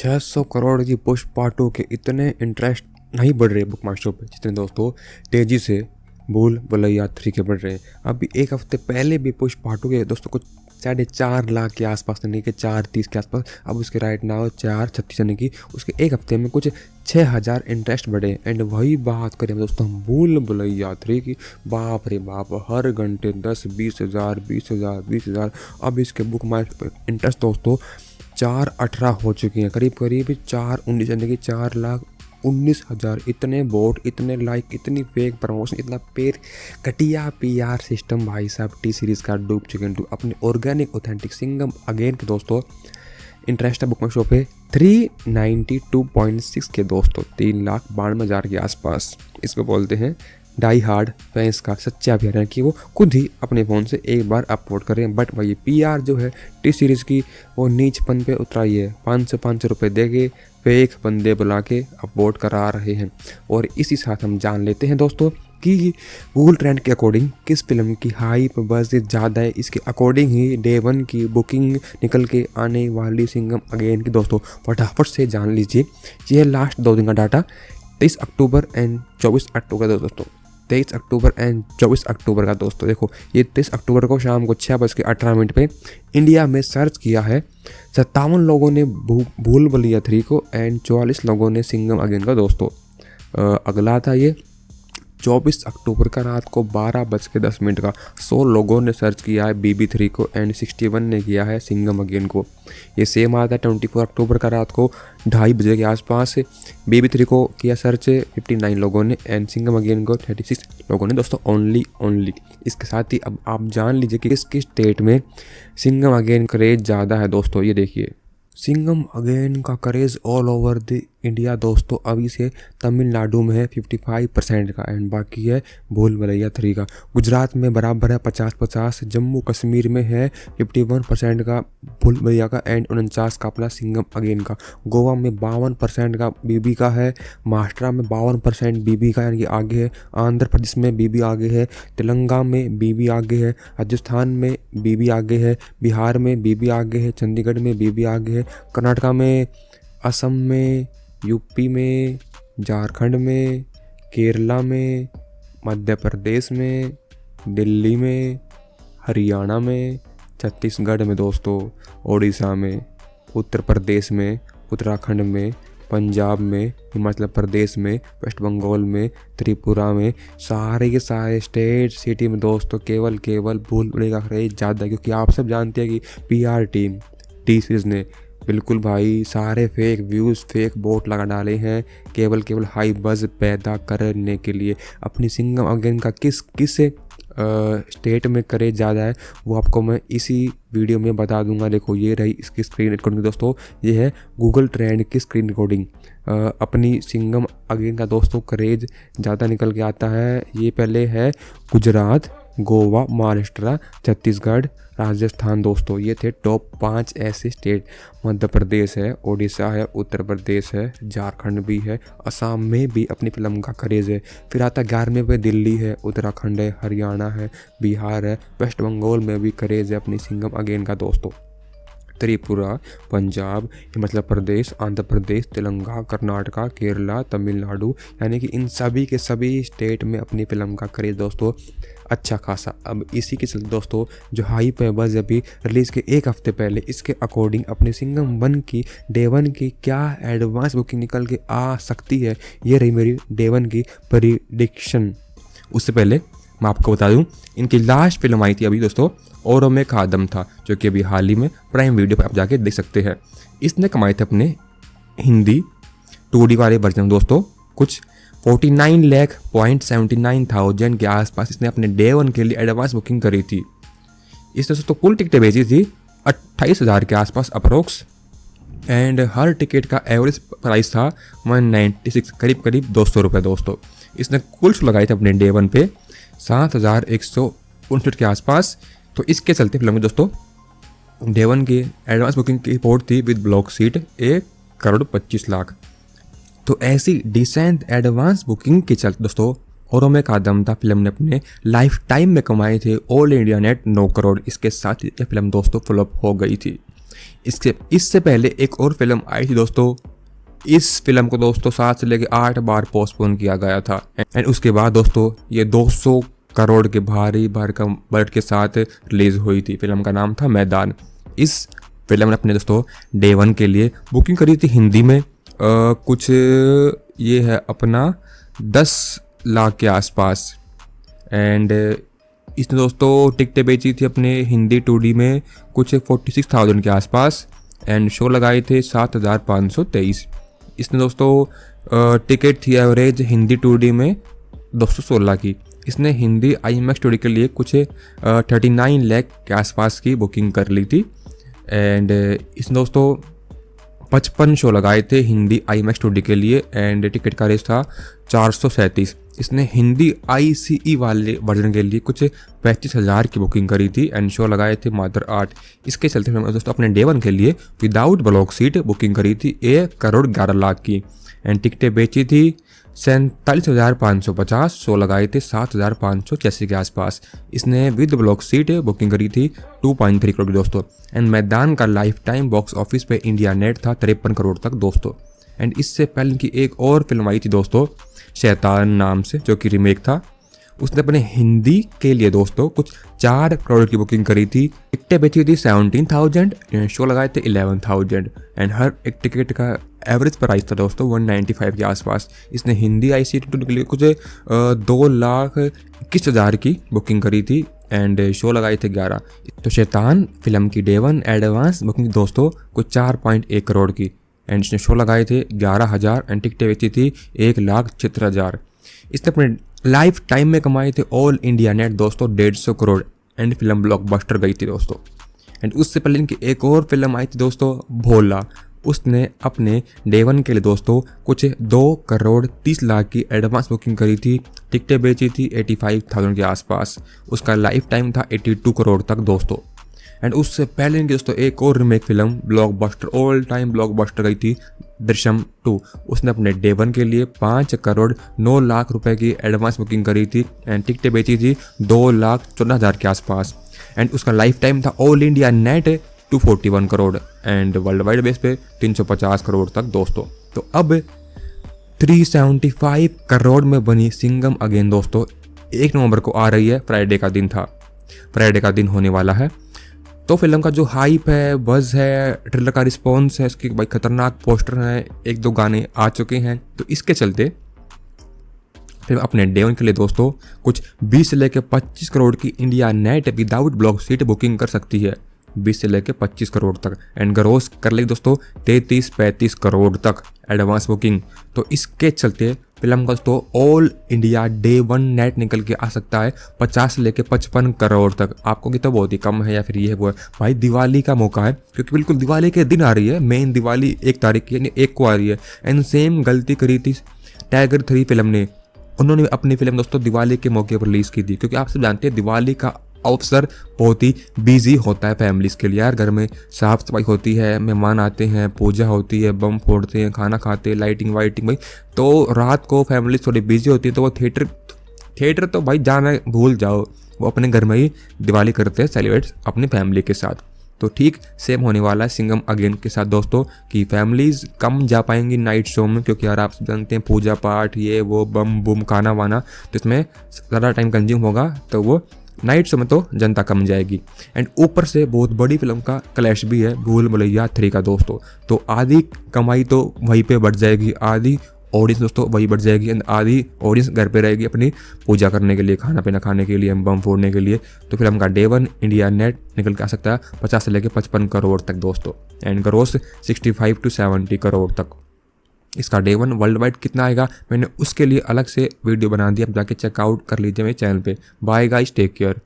600 करोड़ की पुष्पा 2 के इतने इंटरेस्ट नहीं बढ़ रहे बुक माई शो पे जितने दोस्तों तेजी से भूल भुलैया 3 के बढ़ रहे हैं। अभी एक हफ्ते पहले भी पुष्पा 2 के दोस्तों कुछ 4.5 लाख के आसपास, यानी कि 430 के आसपास, अब उसके राइट नाउ 436, यानी कि उसके एक हफ्ते में कुछ 6000 इंटरेस्ट बढ़े। एंड वही बात करें दोस्तों हम भूल भुलैया 3 की, बाप रे बाप, हर घंटे 10-20 हज़ार 20 हज़ार। अब इसके बुक माई इंटरेस्ट दोस्तों 418 हो चुकी हैं, करीब करीब 419, यानी कि 4,19,000। इतने वोट, इतने लाइक, इतनी फेक प्रमोशन, इतना घटिया PR सिस्टम भाई साहब टी सीरीज़ का डूब चुके हैं। अपने ऑर्गेनिक ऑथेंटिक सिंघम अगेन के दोस्तों इंटरेस्ट है बुक माई शो पे 392.6 के दोस्तों, 3,92,000 के आसपास। इसको बोलते हैं डाई हार्ड फैंस का सच्चा प्यार है कि वो खुद ही अपने फ़ोन से एक बार अपलोड करें। बट वही PR जो है टी सीरीज़ की वो नीचपन पे उतराई है। 500 रुपये दे के फेक बंदे बुला के अपलोड करा रहे हैं। और इसी साथ हम जान लेते हैं दोस्तों कि गूगल ट्रेंड के अकॉर्डिंग किस फिल्म की हाइप बस ज़्यादा है। इसके अकॉर्डिंग ही डे 1 की बुकिंग निकल के आने वाली सिंघम अगेन की दोस्तों फटाफट से जान लीजिए। ये लास्ट 2 दिन का डाटा 23 अक्टूबर एंड 24 अक्टूबर का दोस्तों, 23 अक्टूबर एंड 24 अक्टूबर का दोस्तों। देखो ये 23 अक्टूबर को शाम को 6:18 पे इंडिया में सर्च किया है 57 लोगों ने भूल भुलैया 3 को एंड 44 लोगों ने सिंघम अगेन का दोस्तों। अगला था ये 24 अक्टूबर का रात को 12:10 का 100 लोगों ने सर्च किया है BB3 को एंड 61 ने किया है सिंघम अगेन को। ये सेम आता है 24 अक्टूबर का रात को 2:30 बजे के आसपास BB3 को किया सर्च 59 लोगों ने एंड सिंघम अगेन को 36 लोगों ने दोस्तों ओनली। इसके साथ ही अब आप जान लीजिए कि किस किस स्टेट में सिंघम अगेन क्रेज ज़्यादा है दोस्तों। ये देखिए सिंघम अगेन का craze all over the India दोस्तों अभी से तमिलनाडु में है 55% का एंड बाकी है भूल भुलैया 3 का। गुजरात में बराबर है 50-50, जम्मू कश्मीर में है 51% का भूल भुलैया का एंड 49 का अपना सिंघम अगेन का। गोवा में 52% का BB का है, महाराष्ट्र में 52% BB का यानी कि आगे है, आंध्र प्रदेश में BB आगे है, तेलंगाना में BB आगे है, राजस्थान में BB आगे है, बिहार में BB आगे है, चंडीगढ़ में BB आगे है, कर्नाटका में, असम में, यूपी में, झारखंड में, केरला में, मध्य प्रदेश में, दिल्ली में, हरियाणा में, छत्तीसगढ़ में दोस्तों, उड़ीसा में, उत्तर प्रदेश में, उत्तराखंड में, पंजाब में, हिमाचल प्रदेश में, वेस्ट बंगाल में, त्रिपुरा में, सारे के सारे स्टेट सिटी में दोस्तों केवल भूल भुलैया का क्रेज ज़्यादा है। क्योंकि आप सब जानते हैं कि PR टीम टी सीरीज़ ने बिल्कुल भाई सारे फेक व्यूज़ फेक वोट लगा डाले हैं केवल हाई बज़ पैदा करने के लिए। अपनी सिंघम अगेन का किस स्टेट में क्रेज ज़्यादा है वो आपको मैं इसी वीडियो में बता दूंगा। देखो ये रही इसकी स्क्रीन रिकॉर्डिंग दोस्तों, ये है गूगल ट्रेंड की स्क्रीन रिकॉर्डिंग। अपनी सिंघम अगेन का दोस्तों क्रेज ज़्यादा निकल के आता है। ये पहले है गुजरात, गोवा, महाराष्ट्र, छत्तीसगढ़, राजस्थान दोस्तों, ये थे टॉप 5 ऐसे स्टेट। मध्य प्रदेश है, उड़ीसा है, उत्तर प्रदेश है, झारखंड भी है, असम में भी अपनी फिल्म का क्रेज है। फिर आता 11वें पे दिल्ली है, उत्तराखंड है, हरियाणा है, बिहार है, वेस्ट बंगाल में भी क्रेज है अपनी सिंघम अगेन का दोस्तों। त्रिपुरा, पंजाब, हिमाचल प्रदेश, आंध्र प्रदेश, तेलंगाना, कर्नाटका, केरला, तमिलनाडु, यानी कि इन सभी के सभी स्टेट में अपनी फिल्म का क्रेज दोस्तों अच्छा खासा। अब इसी के चलते दोस्तों जो हाइप है बस अभी रिलीज़ के एक हफ्ते पहले इसके अकॉर्डिंग अपने सिंघम 1 की डे 1 की क्या एडवांस बुकिंग निकल के आ सकती है, ये रही मेरी डे 1 की प्रेडिक्शन। उससे पहले मैं आपको बता दूं इनकी लास्ट फिल्म आई थी अभी दोस्तों औरों में खादम था, जो कि अभी हाल ही में प्राइम वीडियो पर आप जाके देख सकते हैं। इसने कमाए थे अपने हिंदी 2D वाले वर्जन दोस्तों कुछ 49,79,000 के आसपास इसने अपने डे 1 के लिए एडवांस बुकिंग करी थी। इसने दोस्तों कुल टिकटें भेजी थी 28,000 के आसपास अप्रोक्स एंड हर टिकट का एवरेज प्राइस था 196 करीब 200 रुपये दोस्तों। इसने कुल शो लगाए थे अपने डे 1 पे 7,159 के आसपास। तो इसके चलते फिल्म में दोस्तों डे 1 की एडवांस बुकिंग की रिपोर्ट थी विद ब्लॉक सीट 1,25,00,000। तो ऐसी डिसेंट एडवांस बुकिंग के चलते दोस्तों औरों में खादम था फिल्म ने अपने लाइफ टाइम में कमाए थे ऑल इंडिया नेट 9 करोड़। इसके साथ ये फिल्म दोस्तों फ्लॉप हो गई थी। इससे पहले एक और फिल्म आई थी दोस्तों। इस फिल्म को दोस्तों 7 से लेकर 8 बार पोस्टपोन किया गया था एंड उसके बाद दोस्तों ये 200 करोड़ के भारी भरकम बजट के साथ रिलीज हुई थी। फिल्म का नाम था मैदान। इस फिल्म ने अपने दोस्तों डे 1 के लिए बुकिंग करी थी हिंदी में कुछ ये है अपना 10 लाख के आसपास एंड इसने दोस्तों टिकटें बेची थी अपने हिंदी 2D में कुछ 46,000 के आसपास एंड शो लगाए थे 7,523। इसने दोस्तों टिकट थी एवरेज हिंदी 2D में 216 की। इसने हिंदी IMAX 2D के लिए कुछ 39 लाख के आसपास की बुकिंग कर ली थी एंड इसने दोस्तों 55 शो लगाए थे हिंदी IMAX 2D के लिए एंड टिकट का रेस था 437। इसने हिंदी ICE वाले वर्जन के लिए कुछ 35,000 की बुकिंग करी थी एंड शो लगाए थे मात्र 8। इसके चलते मैंने दोस्तों अपने डे 1 के लिए विदाउट ब्लॉक सीट बुकिंग करी थी 1 करोड़ 11 लाख की एंड टिकटें बेची थी 47,550। शो लगाए थे 7,586 के आसपास। इसने विद ब्लॉक सीट बुकिंग करी थी 2.3 करोड़ की दोस्तों एंड मैदान का लाइफ टाइम बॉक्स ऑफिस पे इंडिया नेट था 53 करोड़ तक दोस्तों। एंड इससे पहले की एक और फिल्म आई थी दोस्तों शैतान नाम से, जो कि रीमेक था। उसने अपने हिंदी के लिए दोस्तों कुछ 4 करोड़ की बुकिंग करी थी। टिकटें बेची थी 17,000 एंड शो लगाए थे 11,000 एंड हर एक टिकट का एवरेज प्राइस था दोस्तों 195 के आसपास। इसने हिंदी ICE के लिए कुछ 2,21,000 की बुकिंग करी थी एंड शो लगाए थे 11। तो शैतान फिल्म की डे 1 एडवांस बुकिंग दोस्तों कुछ 4.1 करोड़ की एंड इसने शो लगाए थे 11,000 एंड टिकटें बेची थी 1,76,000। इसने अपने लाइफ टाइम में कमाए थे ऑल इंडिया नेट दोस्तों 150 करोड़ एंड फिल्म ब्लॉकबस्टर गई थी दोस्तों। एंड उससे पहले इनकी एक और फिल्म आई थी दोस्तों भोला। उसने अपने डे 1 के लिए दोस्तों कुछ 2 करोड़ 30 लाख की एडवांस बुकिंग करी थी। टिकटें बेची थी 85,000 के आसपास। उसका लाइफ टाइम था 82 करोड़ तक दोस्तों। एंड उससे पहले इनकी दोस्तों एक और remake film blockbuster all time blockbuster गई थी दृश्यम 2। उसने अपने डे 1 के लिए 5 करोड़ 9 लाख रुपए की एडवांस बुकिंग करी थी एंड टिकटें बेची थी 2,14,000 के आसपास एंड उसका लाइफ टाइम था all India net 241 crore and world wide base पे 350 करोड़ तक दोस्तों। तो अब 375 करोड़ में बनी सिंघम अगेन दोस्तों 1 नवंबर को आ रही है। फ्राइडे का दिन था, फ्राइडे का दिन होने वाला है। तो फिल्म का जो हाइप है, बज़ है, ट्रेलर का रिस्पॉन्स है, इसके भाई खतरनाक पोस्टर हैं, 1-2 गाने आ चुके हैं। तो इसके चलते फिर अपने डे 1 के लिए दोस्तों कुछ 20 से लेकर 25 करोड़ की India net without block seat booking कर सकती है 20 से लेकर 25 करोड़ तक एंड ग्रोस कर लेगी दोस्तों 33-35 करोड़ तक एडवांस बुकिंग। तो इसके चलते फिल्म का दोस्तों ऑल इंडिया डे 1 नेट निकल के आ सकता है 50 से लेकर 55 करोड़ तक। आपको कि तो बहुत ही कम है या फिर ये वो है भाई, दिवाली का मौका है क्योंकि बिल्कुल दिवाली के दिन आ रही है। मेन दिवाली 1 तारीख की यानी 1 को आ रही है एंड सेम गलती करी थी टाइगर 3 फिल्म ने। उन्होंने अपनी फिल्म दोस्तों दिवाली के मौके पर रिलीज़ की थी क्योंकि आप सब जानते हैं दिवाली का अवसर बहुत ही बिजी होता है फैमिलीज़ के लिए। यार घर में साफ सफाई होती है, मेहमान आते हैं, पूजा होती है, बम फोड़ते हैं, खाना खाते हैं, लाइटिंग वाइटिंग भाई। तो रात को फैमिली थोड़ी बिजी होती है तो वो थिएटर तो भाई जाना भूल जाओ, वो अपने घर में ही दिवाली करते हैं सेलिब्रेट अपनी फैमिली के साथ। तो ठीक सेम होने वाला है सिंघम अगेन के साथ दोस्तों कि फैमिलीज़ कम जा पाएंगी नाइट शो में क्योंकि यार आप जानते हैं पूजा पाठ ये वो बम बुम खाना वाना, तो इसमें ज़्यादा टाइम कंज्यूम होगा तो वो नाइट शो में तो जनता कम जाएगी। एंड ऊपर से बहुत बड़ी फिल्म का क्लैश भी है भूल भुलैया 3 का दोस्तों। तो आधी कमाई तो वहीं पे बढ़ जाएगी, आधी ऑडियंस दोस्तों वही बढ़ जाएगी एंड आधी ऑडियंस घर पे रहेगी अपनी पूजा करने के लिए, खाना पीना खाने के लिए, बम फोड़ने के लिए। तो फिल्म का डे 1 इंडिया नेट निकल के आ सकता है 50 से लेकर 55 करोड़ तक दोस्तों एंड ग्रोस 65 to 70 करोड़ तक। इसका डे 1 वर्ल्ड वाइड कितना आएगा मैंने उसके लिए अलग से वीडियो बना दिया, आप जाके चेकआउट कर लीजिए मेरे चैनल पे। Bye guys, take care.